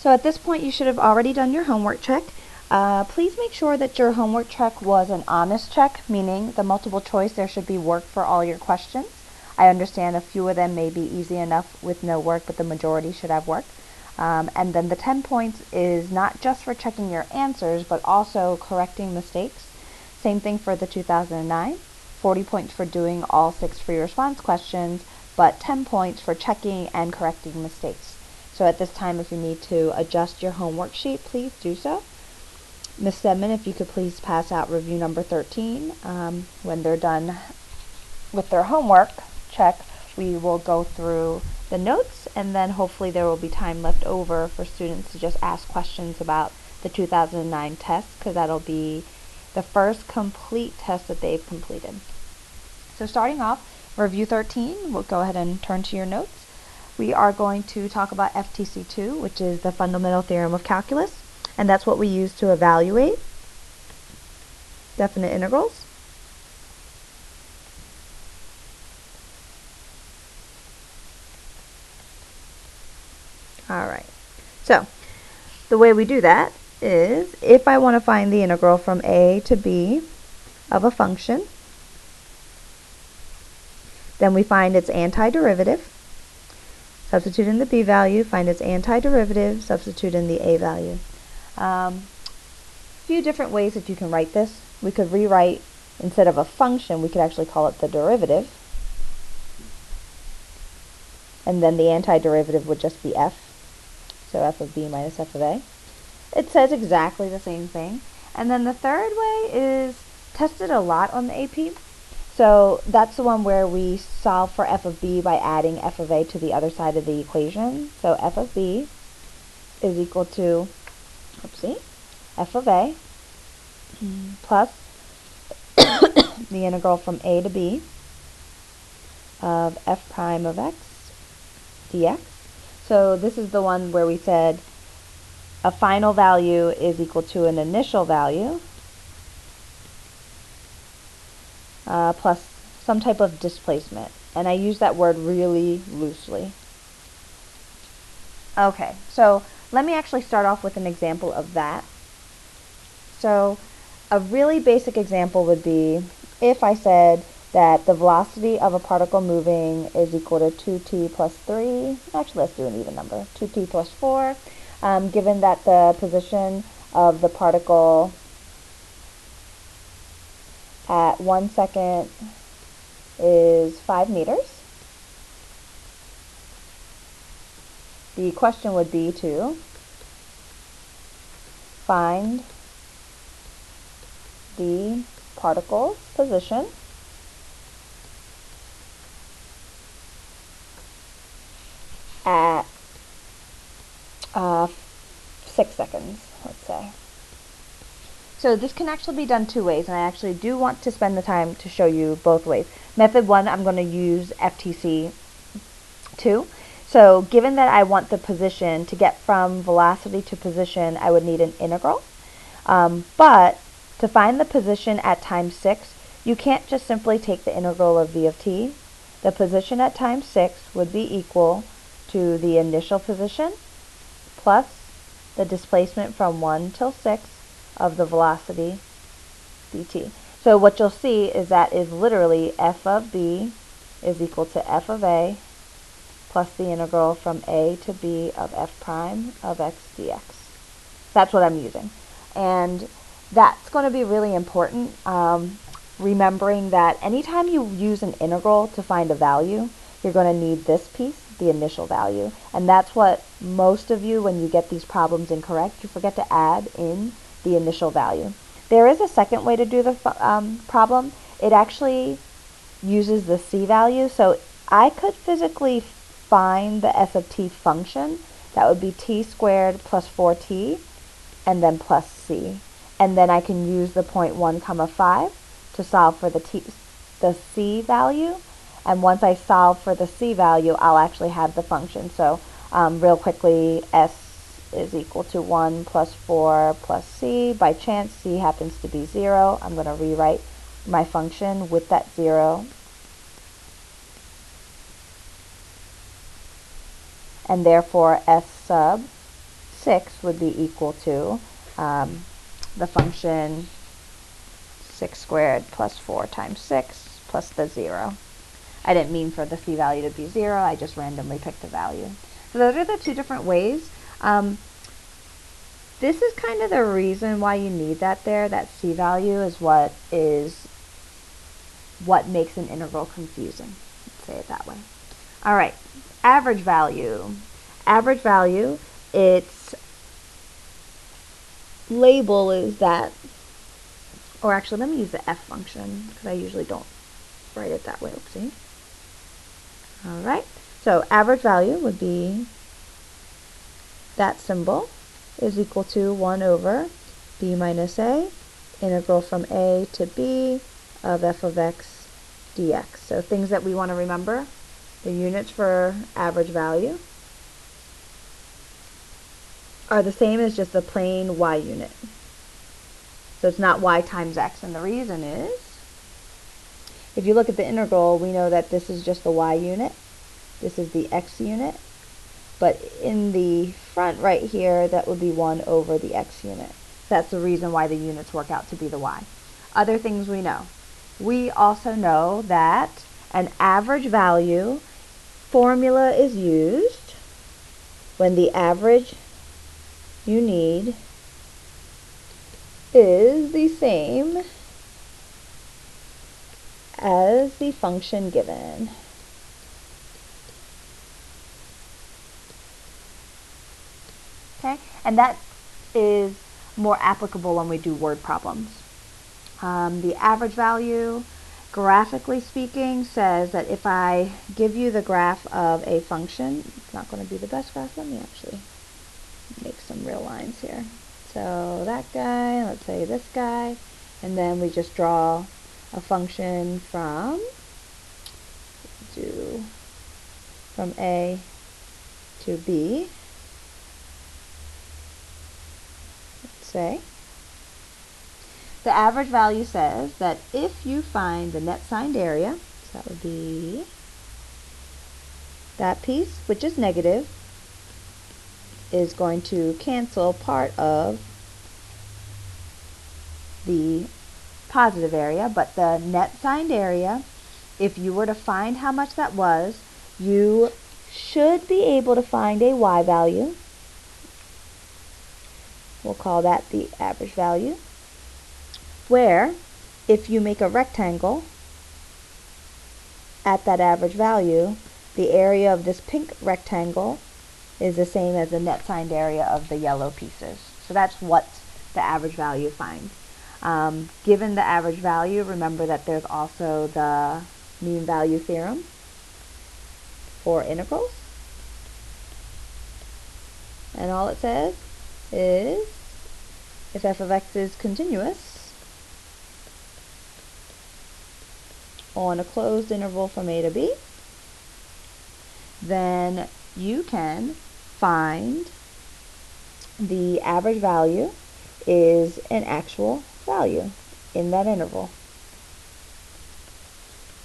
So at this point you should have already done your homework check. Please make sure that your homework check was an honest check, meaning the multiple choice there should be work for all your questions. I understand a few of them may be easy enough with no work, but the majority should have work. And then the 10 points is not just for checking your answers, but also correcting mistakes. Same thing for the 2009. 40 points for doing all 6 free response questions, but 10 points for checking and correcting mistakes. So at this time, if you need to adjust your homework sheet, please do so. Ms. Stedman, if you could please pass out review number 13. When they're done with their homework check, we will go through the notes, and then hopefully there will be time left over for students to just ask questions about the 2009 test, because that'll be the first complete test that they've completed. So starting off, review 13, we'll go ahead and turn to your notes. We are going to talk about FTC2, which is the fundamental theorem of calculus, and that's what we use to evaluate definite integrals. Alright, so the way we do that is if I want to find the integral from a to b of a function, then we find its antiderivative, substitute in the b value, find its antiderivative, substitute in the a value. Few different ways that you can write this. We could rewrite, instead of a function, we could actually call it the derivative, and then the antiderivative would just be f, so f of b minus f of a. It says exactly the same thing. And then the third way is tested a lot on the AP. So that's the one where we solve for f of b by adding f of a to the other side of the equation. So f of b is equal to, f of a plus the integral from a to b of f prime of x dx. So this is the one where we said a final value is equal to an initial value plus some type of displacement. And I use that word really loosely. Okay, so let me actually start off with an example of that. So a really basic example would be if I said that the velocity of a particle moving is equal to 2t plus 3. Actually, let's do an even number, 2t plus 4. Given that the position of the particle at 1 second is 5 meters, the question would be to find the particle's position at 6 seconds, let's say. So this can actually be done two ways, and I actually do want to spend the time to show you both ways. Method 1, I'm going to use FTC2. So given that I want the position, to get from velocity to position, I would need an integral. But to find the position at time 6, you can't just simply take the integral of v of t. The position at time 6 would be equal to the initial position plus the displacement from 1 till 6 of the velocity dt. So what you'll see is that is literally f of b is equal to f of a plus the integral from a to b of f prime of x dx. That's what I'm using. And that's going to be really important, remembering that anytime you use an integral to find a value, you're going to need this piece, the initial value. And that's what most of you, when you get these problems incorrect, you forget to add in the initial value. There is a second way to do the problem. It actually uses the c value. So I could physically find the s of t function. That would be t squared plus 4t and then plus c. And then I can use the point 1 comma 5 to solve for the c value. And once I solve for the c value, I'll actually have the function. So real quickly, s is equal to 1 plus 4 plus c. By chance, c happens to be 0. I'm going to rewrite my function with that 0. And therefore, s sub 6 would be equal to the function 6 squared plus 4 times 6 plus the 0. I didn't mean for the phi value to be 0, I just randomly picked a value. So those are the two different ways. This is kind of the reason why you need that there. That C value is what makes an integral confusing. Let's say it that way. All right, average value. Average value, its label is that, or actually let me use the f function because I usually don't write it that way. Oopsie. All right, so average value would be that symbol is equal to 1 over b minus a, integral from a to b of f of x dx. So things that we want to remember, the units for average value are the same as just the plain y unit. So it's not y times x, and the reason is, if you look at the integral, we know that this is just the y unit, this is the x unit, but in the front right here, that would be 1 over the x unit. That's the reason why the units work out to be the y. Other things we know. We also know that an average value formula is used when the average you need is the same as the function given. Okay, and that is more applicable when we do word problems. The average value, graphically speaking, says that if I give you the graph of a function, it's not going to be the best graph. Let me actually make some real lines here. So that guy, let's say this guy, and then we just draw a function from A to B. Say the average value says that if you find the net signed area, so that would be that piece, which is negative, is going to cancel part of the positive area, but the net signed area, if you were to find how much that was, you should be able to find a y value. We'll call that the average value, where if you make a rectangle at that average value, the area of this pink rectangle is the same as the net signed area of the yellow pieces. So that's what the average value finds. Given the average value, remember that there's also the mean value theorem for integrals. And all it says is if f of x is continuous on a closed interval from a to b, then you can find the average value is an actual value in that interval.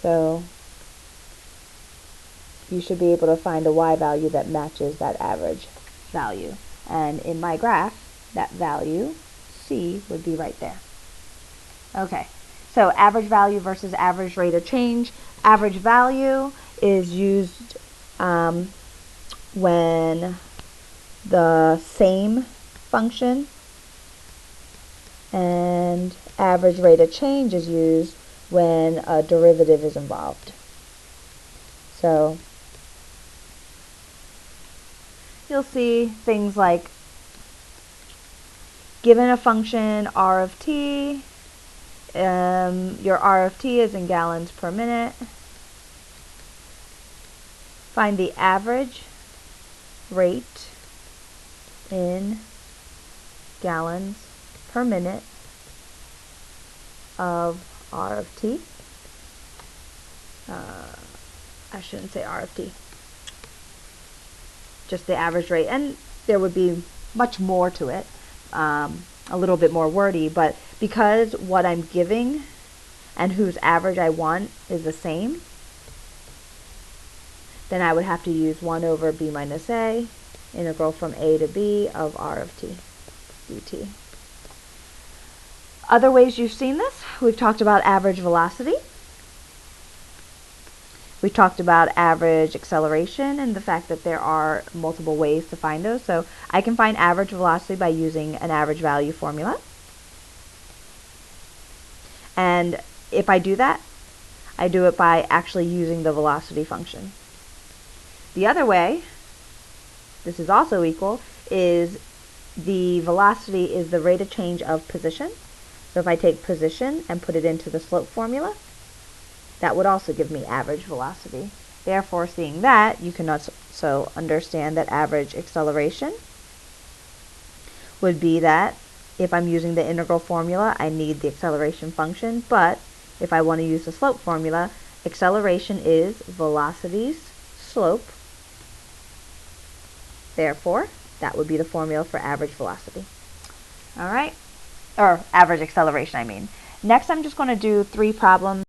So you should be able to find a y value that matches that average value. And in my graph, that value, C, would be right there. Okay, so average value versus average rate of change. Average value is used when the same function, and average rate of change is used when a derivative is involved. So you'll see things like, given a function r of t, your r of t is in gallons per minute. Find the average rate in gallons per minute of r of t. I shouldn't say r of t. Just the average rate. And there would be much more to it, a little bit more wordy, but because what I'm giving and whose average I want is the same, then I would have to use 1 over b minus a integral from a to b of r of t dt. Other ways you've seen this, we've talked about average velocity. We've talked about average acceleration and the fact that there are multiple ways to find those. So I can find average velocity by using an average value formula. And if I do that, I do it by actually using the velocity function. The other way, this is also equal, is the velocity is the rate of change of position. So if I take position and put it into the slope formula, that would also give me average velocity. Therefore, seeing that, you can also understand that average acceleration would be that if I'm using the integral formula, I need the acceleration function, but if I want to use the slope formula, acceleration is velocity's slope. Therefore, that would be the formula for average velocity. All right, or average acceleration, I mean. Next, I'm just going to do 3 problems